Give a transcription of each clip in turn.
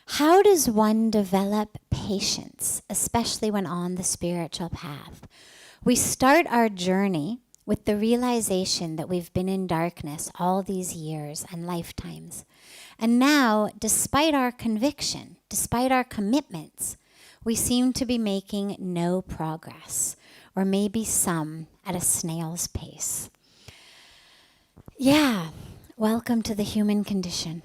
How does one develop patience, especially when on the spiritual path? We start our journey with the realization that we've been in darkness all these years and lifetimes. And now, despite our conviction, despite our commitments, we seem to be making no progress, or maybe some at a snail's pace. Yeah, welcome to the human condition.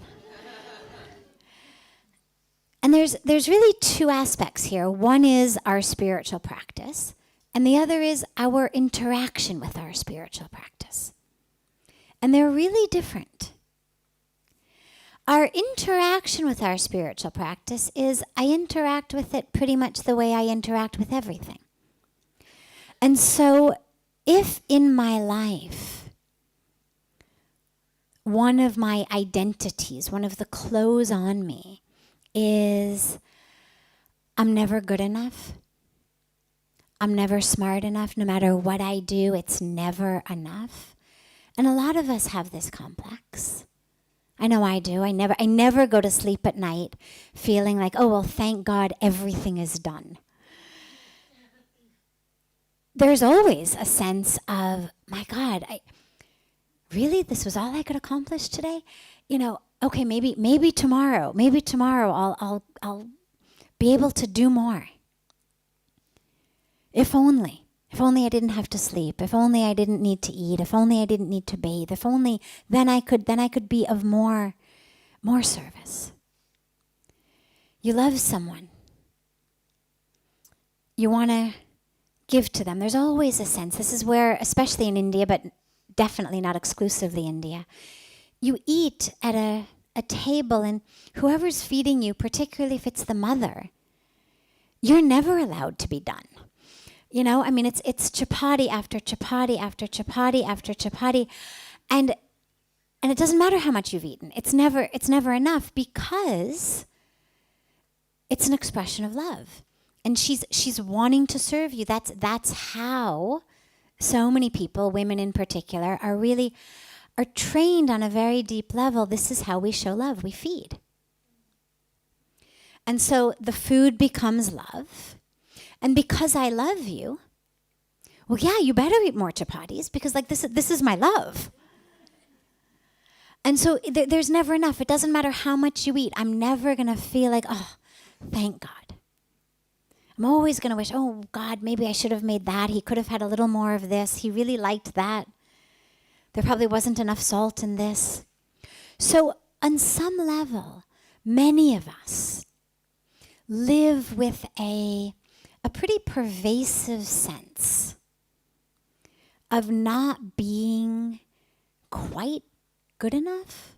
And there's really two aspects here. One is our spiritual practice, and the other is our interaction with our spiritual practice. And they're really different. Our interaction with our spiritual practice is I interact with it pretty much the way I interact with everything. And so if in my life, one of my identities, one of the clothes on me is I'm never good enough, I'm never smart enough, no matter what I do, it's never enough. And a lot of us have this complex. I know I do. I never go to sleep at night feeling like, oh, well, thank God everything is done. There's always a sense of, my God, really, this was all I could accomplish today? You know, okay, maybe tomorrow I'll be able to do more. If only I didn't have to sleep, if only I didn't need to eat, if only I didn't need to bathe, if only then I could be of more service. You love someone. You want to give to them. There's always a sense. This is where, especially in India, but definitely not exclusively India, you eat at a table and whoever's feeding you, particularly if it's the mother, you're never allowed to be done. You know, I mean, it's chapati after chapati after chapati after chapati, and it doesn't matter how much you've eaten. It's never enough because it's an expression of love, and she's wanting to serve you. That's how so many people, women in particular, are trained on a very deep level. This is how we show love. We feed, and so the food becomes love. And because I love you, well, yeah, you better eat more chapatis because like this is my love. And so there's never enough. It doesn't matter how much you eat. I'm never going to feel like, oh, thank God. I'm always going to wish, oh, God, maybe I should have made that. He could have had a little more of this. He really liked that. There probably wasn't enough salt in this. So on some level, many of us live with a pretty pervasive sense of not being quite good enough,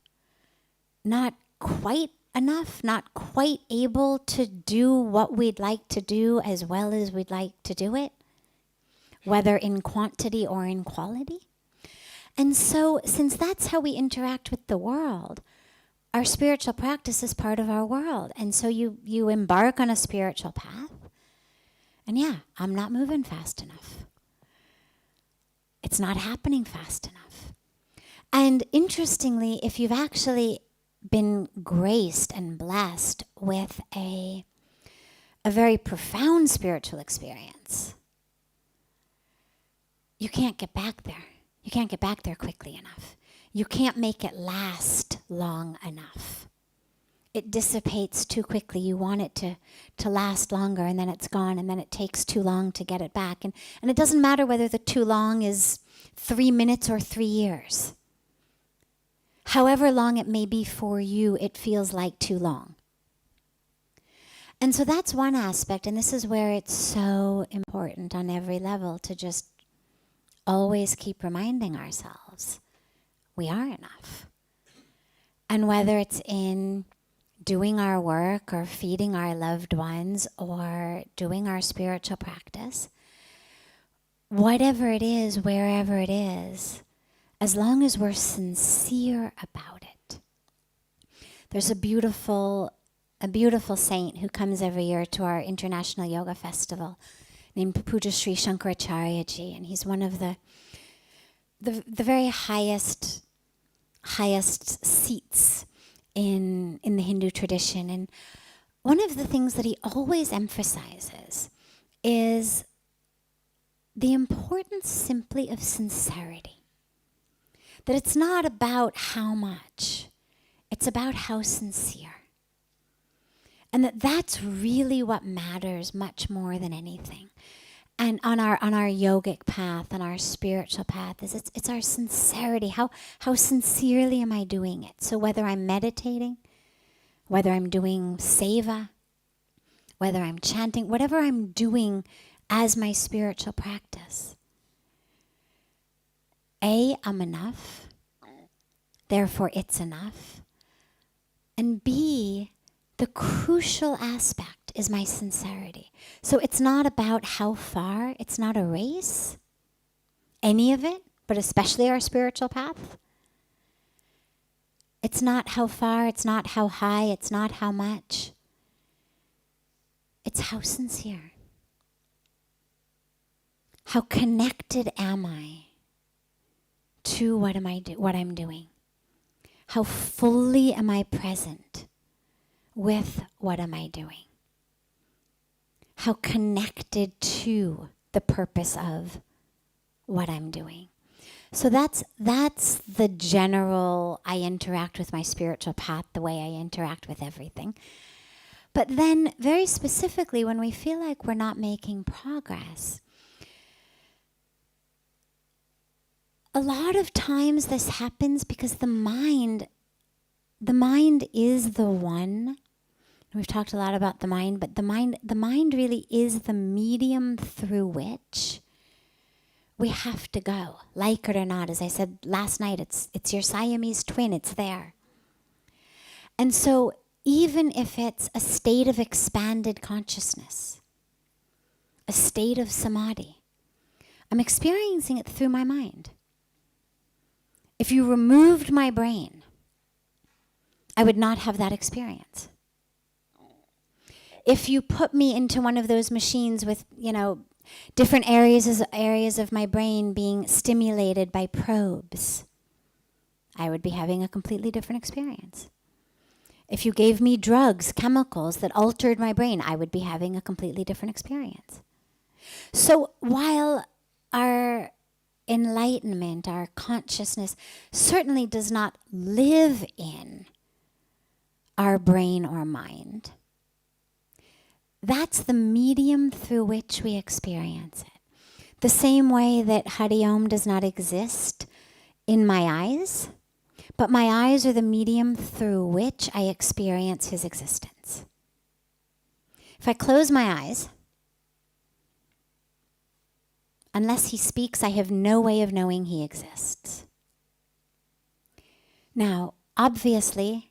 not quite enough, not quite able to do what we'd like to do as well as we'd like to do it, whether in quantity or in quality. And so, since that's how we interact with the world, our spiritual practice is part of our world. And so you embark on a spiritual path, and yeah, I'm not moving fast enough. It's not happening fast enough. And interestingly, if you've actually been graced and blessed with a very profound spiritual experience, you can't get back there. You can't get back there quickly enough. You can't make it last long enough. It dissipates too quickly. You want it to last longer, and then it's gone, and then it takes too long to get it back. And it doesn't matter whether the too long is 3 minutes or 3 years. However long it may be for you, it feels like too long. And so that's one aspect, and this is where it's so important on every level to just always keep reminding ourselves we are enough. And whether it's in doing our work or feeding our loved ones or doing our spiritual practice, whatever it is, wherever it is, as long as we're sincere about it. There's a beautiful saint who comes every year to our International Yoga Festival named Puja Sri Shankaracharya-ji, and he's one of the very highest seats in the Hindu tradition. And one of the things that he always emphasizes is the importance simply of sincerity. That it's not about how much, it's about how sincere. And that's really what matters much more than anything. And on our yogic path, on our spiritual path, it's our sincerity. How sincerely am I doing it? So whether I'm meditating, whether I'm doing seva, whether I'm chanting, whatever I'm doing as my spiritual practice, A, I'm enough, therefore it's enough. And B, the crucial aspect is my sincerity. So it's not about how far, it's not a race, any of it, but especially our spiritual path. It's not how far, it's not how high, it's not how much. It's how sincere. How connected am I to what I'm doing? How fully am I present with what am I doing? How connected to the purpose of what I'm doing? So that's the general, I interact with my spiritual path the way I interact with everything. But then very specifically, when we feel like we're not making progress, a lot of times this happens because the mind is the one. We've talked a lot about the mind, but the mind really is the medium through which we have to go, like it or not. As I said last night, it's your Siamese twin, it's there. And so even if it's a state of expanded consciousness, a state of samadhi, I'm experiencing it through my mind. If you removed my brain, I would not have that experience. If you put me into one of those machines with, different areas of my brain being stimulated by probes, I would be having a completely different experience. If you gave me drugs, chemicals that altered my brain, I would be having a completely different experience. So while our enlightenment, our consciousness, certainly does not live in our brain or mind, that's the medium through which we experience it. The same way that Hari Om does not exist in my eyes, but my eyes are the medium through which I experience his existence. If I close my eyes, unless he speaks, I have no way of knowing he exists. Now, obviously,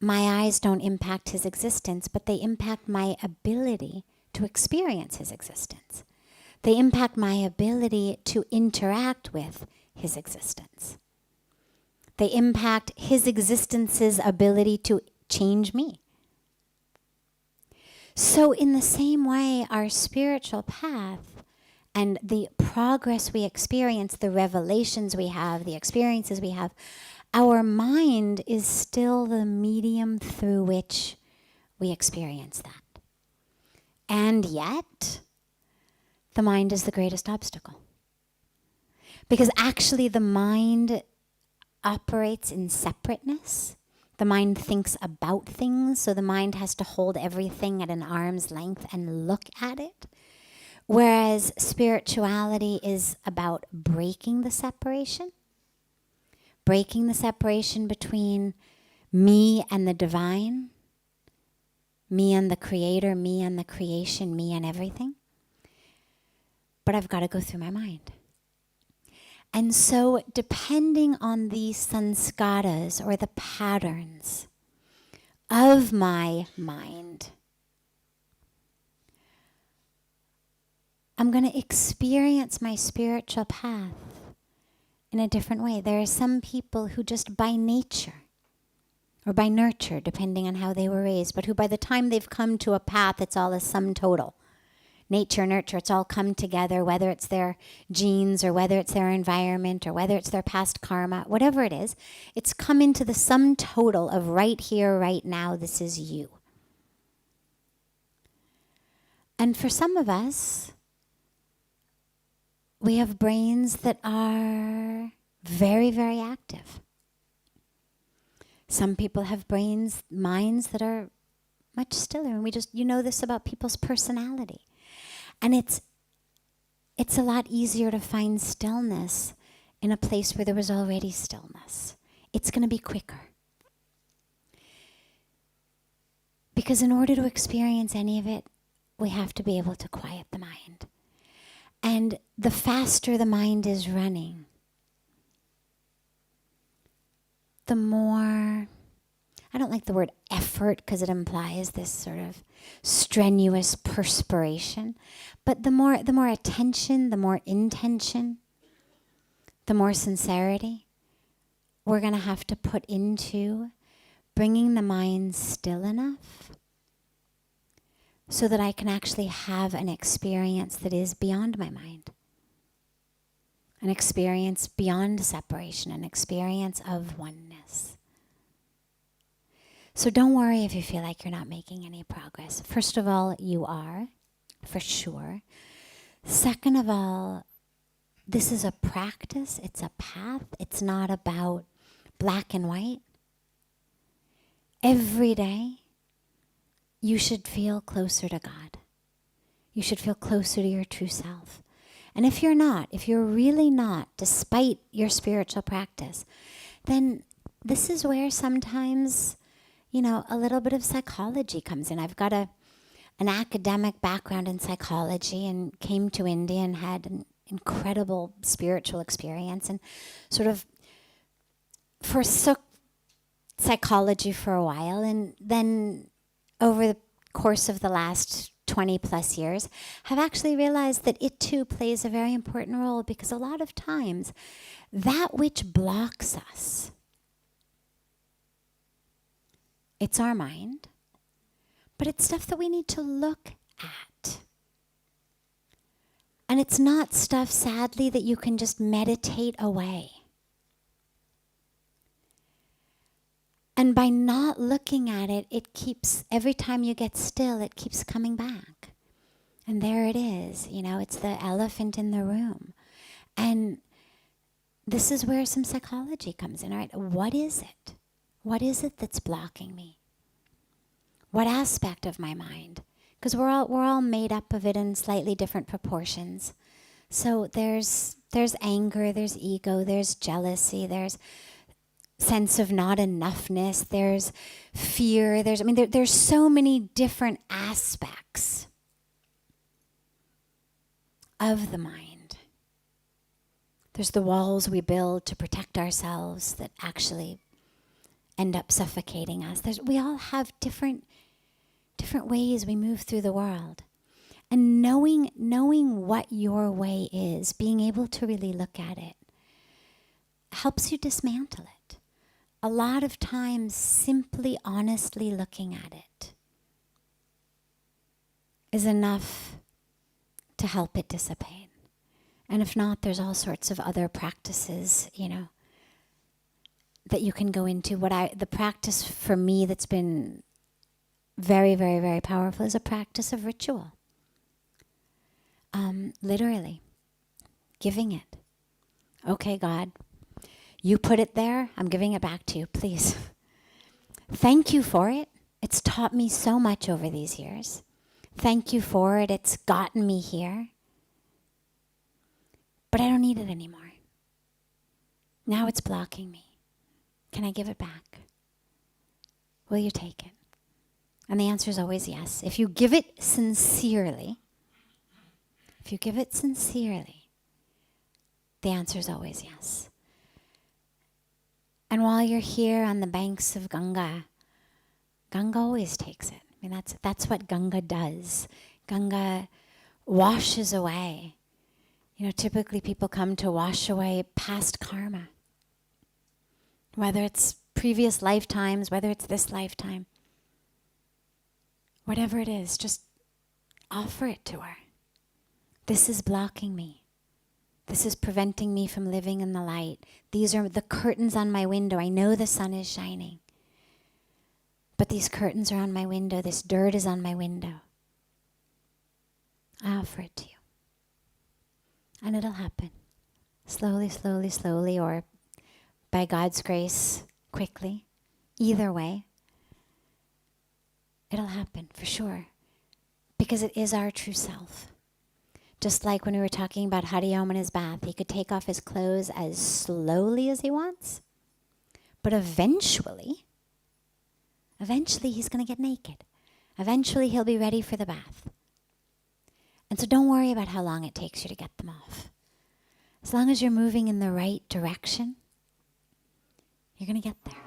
my eyes don't impact his existence, but they impact my ability to experience his existence. They impact my ability to interact with his existence. They impact his existence's ability to change me. So in the same way, our spiritual path and the progress we experience, the revelations we have, the experiences we have, our mind is still the medium through which we experience that. And yet, the mind is the greatest obstacle. Because actually the mind operates in separateness. The mind thinks about things, so the mind has to hold everything at an arm's length and look at it. Whereas spirituality is about breaking the separation between me and the divine, me and the creator, me and the creation, me and everything. But I've got to go through my mind. And so depending on the sanskaras or the patterns of my mind, I'm going to experience my spiritual path in a different way. There are some people who just by nature or by nurture, depending on how they were raised, but who by the time they've come to a path, it's all a sum total. nature, nurture, it's all come together, whether it's their genes or whether it's their environment or whether it's their past karma, whatever it is, it's come into the sum total of right here, right now, this is you. And for some of us, we have brains that are very, very active. Some people have minds that are much stiller. And you know this about people's personality. And it's a lot easier to find stillness in a place where there was already stillness. It's going to be quicker. Because in order to experience any of it, we have to be able to quiet the mind. And the faster the mind is running, the more, I don't like the word effort because it implies this sort of strenuous perspiration, but the more attention, the more intention, the more sincerity we're going to have to put into bringing the mind still enough so that I can actually have an experience that is beyond my mind. An experience beyond separation, an experience of oneness. So don't worry if you feel like you're not making any progress. First of all, you are, for sure. Second of all, this is a practice, it's a path, it's not about black and white. Every day, you should feel closer to God. You should feel closer to your true self. And if you're really not, despite your spiritual practice, then this is where sometimes, a little bit of psychology comes in. I've got an academic background in psychology and came to India and had an incredible spiritual experience and sort of forsook psychology for a while, and then over the course of the last 20 plus years, have actually realized that it too plays a very important role, because a lot of times that which blocks us, it's our mind, but it's stuff that we need to look at. And it's not stuff, sadly, that you can just meditate away. And by not looking at it, it keeps, every time you get still, it keeps coming back. And there it is, it's the elephant in the room. And this is where some psychology comes in, all right? What is it? What is it that's blocking me? What aspect of my mind? Because we're all made up of it in slightly different proportions. So there's anger, there's ego, there's jealousy, there's sense of not enoughness, there's fear, there's so many different aspects of the mind. There's the walls we build to protect ourselves that actually end up suffocating us. We all have different ways we move through the world. And knowing what your way is, being able to really look at it, helps you dismantle it. A lot of times, simply honestly looking at it is enough to help it dissipate. And if not, there's all sorts of other practices, that you can go into. The practice for me that's been very, very, very powerful is a practice of ritual. Literally, giving it. Okay, God, you put it there, I'm giving it back to you, please. Thank you for it. It's taught me so much over these years. Thank you for it. It's gotten me here. But I don't need it anymore. Now it's blocking me. Can I give it back? Will you take it? And the answer is always yes. If you give it sincerely, the answer is always yes. And while you're here on the banks of Ganga, Ganga always takes it. That's what Ganga does. Ganga washes away. Typically people come to wash away past karma. Whether it's previous lifetimes, whether it's this lifetime. Whatever it is, just offer it to her. This is blocking me. This is preventing me from living in the light. These are the curtains on my window. I know the sun is shining. But these curtains are on my window. This dirt is on my window. I offer it to you. And it'll happen. Slowly, slowly, slowly, or by God's grace, quickly. Either way, it'll happen for sure. Because it is our true self. Just like when we were talking about Hariom in his bath, he could take off his clothes as slowly as he wants. But eventually he's going to get naked. Eventually he'll be ready for the bath. And so don't worry about how long it takes you to get them off. As long as you're moving in the right direction, you're going to get there.